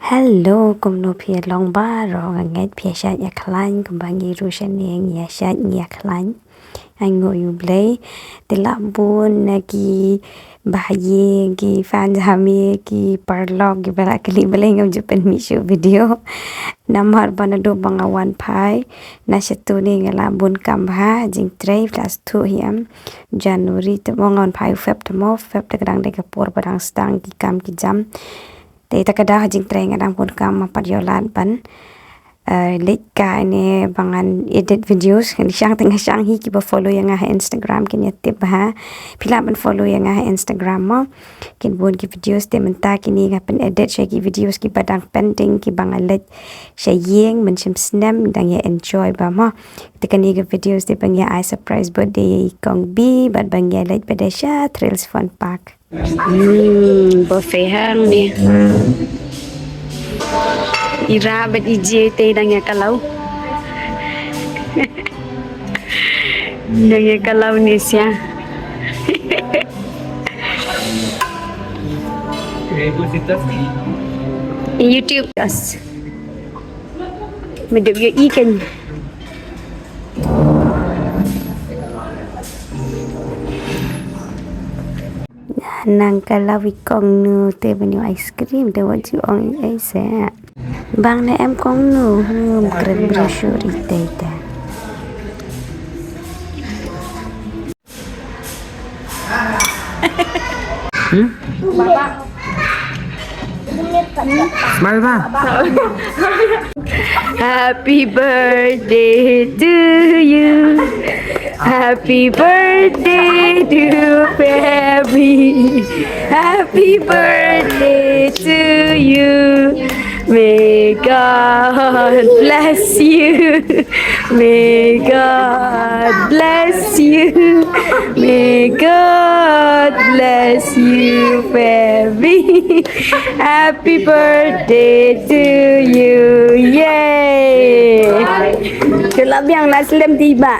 Hello, cùng nộp phía lòng ba rồi ngay phía sát nhà khánh cùng bạn như ru sen nhà sát nhà khánh anh ngồi lấy để làm buồn ki bahagia ki fan kami ki parlog ki bala kali bala ngam jupan misyo video namar banado bangawan pai na setuni ngalam bun kambha jing 3 plus 2 hiam Januari te bangawan pai feb te kadang de kapur barang stang ki kam ki jam te takadah jing 3 ngadang pun kam mapadyolan pan late ka ini bangan edit videos kan siang tengah siang hi ki ba follow yang ah Instagram kin tip ha pila ban follow yang ah Instagram mo kin bon ki videos te menta kini ga pen edit shay ki videos ki badang pending ki bangan let shay yeng men sim snam dang ya enjoy ba mo te kani ga videos te bang ya I surprise birthday kong bi bad bang ya let pada sha trails fun park buffet hang ni Ira bet ije te dangnya kalau dangnya kalau ni sia YouTube guys medep yo ikan nang kalau ikong nu te benu ice cream te wat you on ai sa bang na em kong nu keren brochure ite Bapak. Smile ba? Happy birthday to you. Happy birthday to Febby. Happy birthday to you. May God bless you. May God bless you. May God bless you, Febby. Happy birthday to you. Yay! Kelab yang Naslim tiba.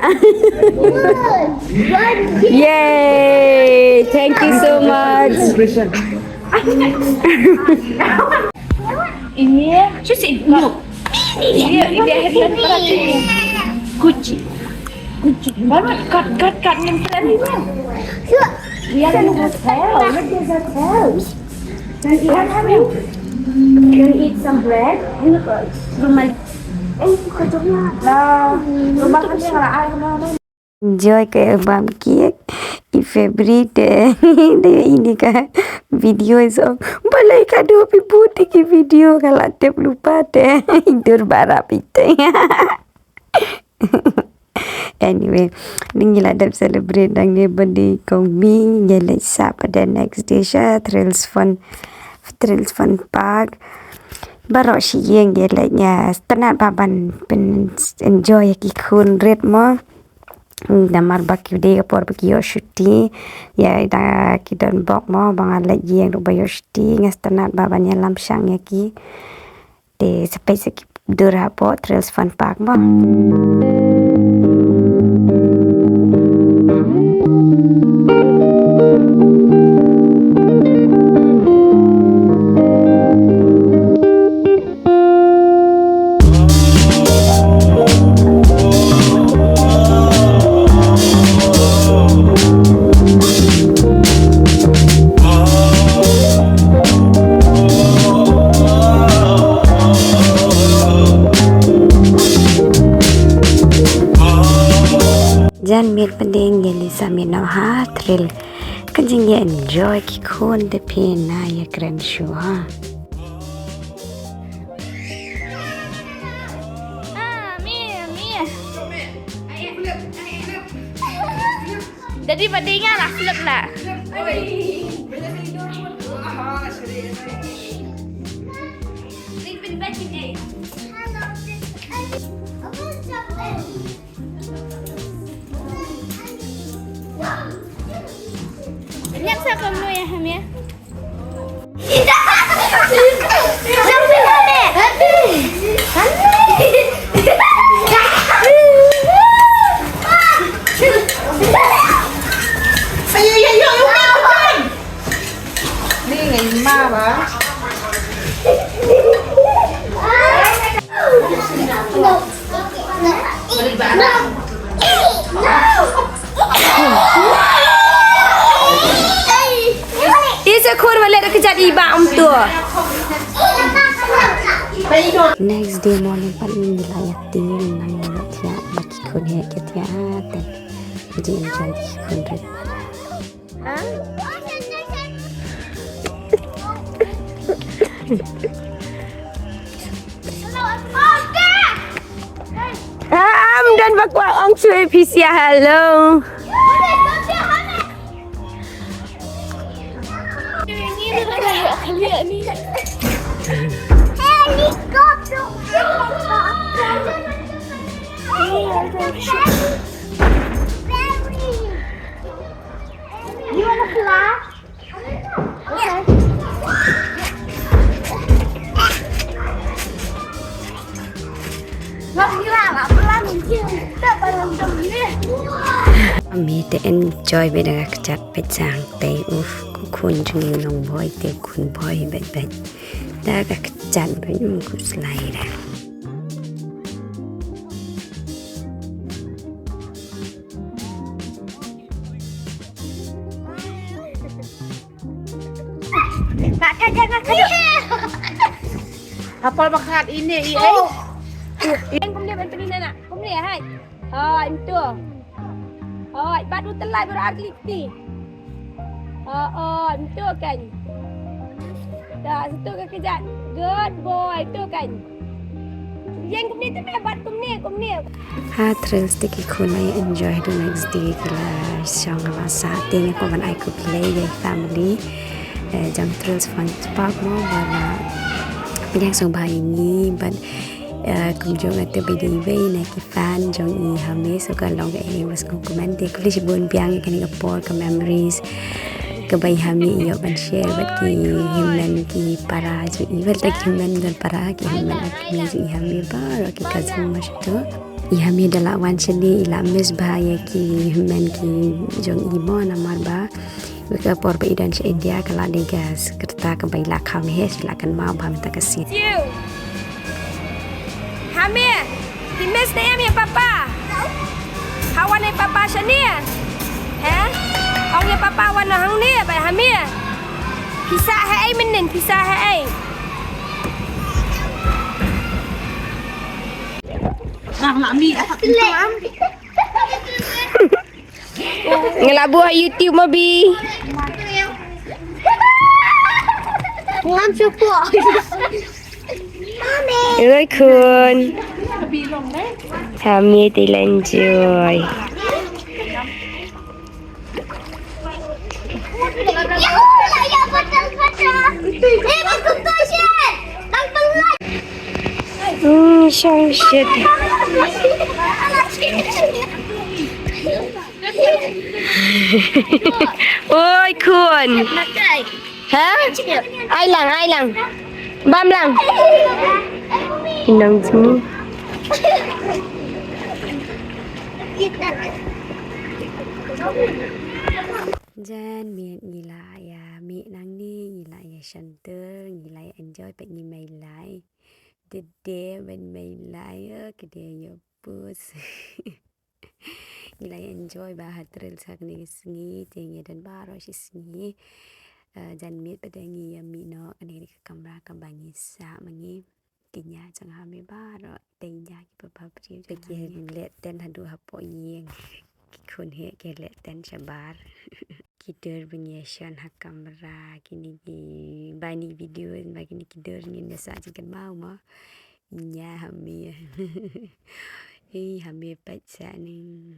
Yay! Thank you so much. Ini susi no. Ini headline berarti Gucci. Baru cut yang keren ini. Dia ada hotel. There's hotels. Can you eat some bread? Rumah kacangnya. Lah, rumah kan dia nggak ada. Enjoy ke bam kiek in February de ini ka video so balai kado pi putih ki video kalau tep lupa deh indur barap itu. Anyway, ni lah dah celebrate dang ni birthday kong mi nyelai sa pada next day sha trails fun park baru si yang nyelainya tenat baban pen enjoy ki kun red mo damar baki de por baki yoshti ya ida kidon bok mo bangal lagi yang ruba yoshti ngas tenat baban yang lamsang ya ki de space ki dura po trails fun park mo Jan miet pending yeli sami no ha thrill kanjing ye enjoy ki khon de pina ya kren shu ha jadi bandingnya lah flip lah. Ingat saya kamu ya Ham ya. Ni ngày ma mà. Next day morning pat ni wilayah tin nang tia baki kun he ke tia ten jadi enjoy kun red. Dan bakwa ong chui pisia hello. You want to clap? Miet enjoy beda kat pecang teh kun jungi nong boy te kun boy bet dah kat banyu kus lain. Hafal makan ini, Yang kemudian bantu ni nak. Kemudian hai. Itu. Batu telai berakliti. Itu kan. Dah, situ ke kejap. Good boy, itu kan. Yang kemudian tu hebat kemudian. Terus tiki kunai enjoy the next day kila song rasa ting ko ban I could play with family. Jam terus fun spark mo bala. Yang song bayi ni ban kumjong ate bedi bay na ki fan jong I hame so ka long e was ko komante ko li bon piang kani ka por ka memories ka bay hame yo ban share bat ki himmen ki para jo I bal tak himmen dan para ki himmen akmi jo I hame ba ro ki kazum mas to I hame dala wan chali ila mes bahaya ki himmen ki jong I mo na mar ba ka por ba idan che India kala de gas kerta ka bay la kham he silakan mau ba minta kasih. Hamir, Himes na yan papa. Hawan ni papa siya niya. Ông ni papa hawan na hang niya, bay Hamir. Pisa hai minin, pisa hai. Nak mi, Ngelabu YouTube mobi. Ngan cukup. Ơi khôn Hami thì lên rồi Xong shit Ôi khôn Hả? Ai lần Bam lang. Nang sini. Jan miet gila ya, miet nang ni gila ya center, gila ya enjoy pek ni mai lai. Dede ben mai lai kede yo pus. Gila ya enjoy bahat trail sak ni singi, tengi dan baro si singi. Jan miet pada ngi ya mino ani ke kamera ka bangi sa mangi kinya chang ha me baro tenya ki papa pri ki let ten hadu hapo yeng ki khun he ke let ten chabar ki der bangi shan ha kamera kini ki bani video bagi ni ki der ni sa jing kan mau ma nya ha me ha me pat sa ni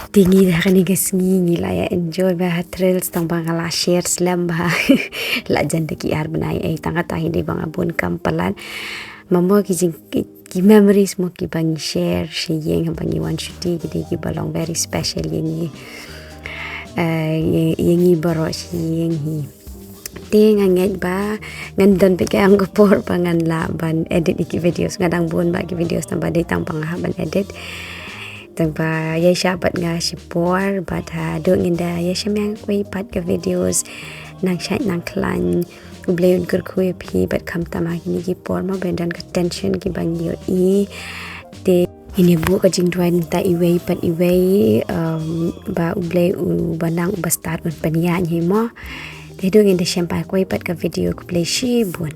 tinggi dah kan guys ni lah ya enjoy bah trails tang bangala share slam bah la jan de ki ar banai tang ta hi de bang abun kampalan mamo ki jing ki memories mo ki bang share she yeng bang wan shuti ki de ki balong very special yengi yengi baro shi yengi ting anget ba ngandan pe ang ko por pangan la ban edit iki videos ngadang bun ba ki videos tang ba de tang panghaban edit tanpa ya sahabat nga sipor but do nginda ya samyang koi pat ke videos nang chat nang klan ubleun kur khui phi but kam tama ni ki por ma bendan ka tension ki bang yo I de ini bu ka jing dwan ta iwei pat iwei ba uble u banang ba start un paniya ni mo de do nginda sampai koi pat ka video ku play shi bun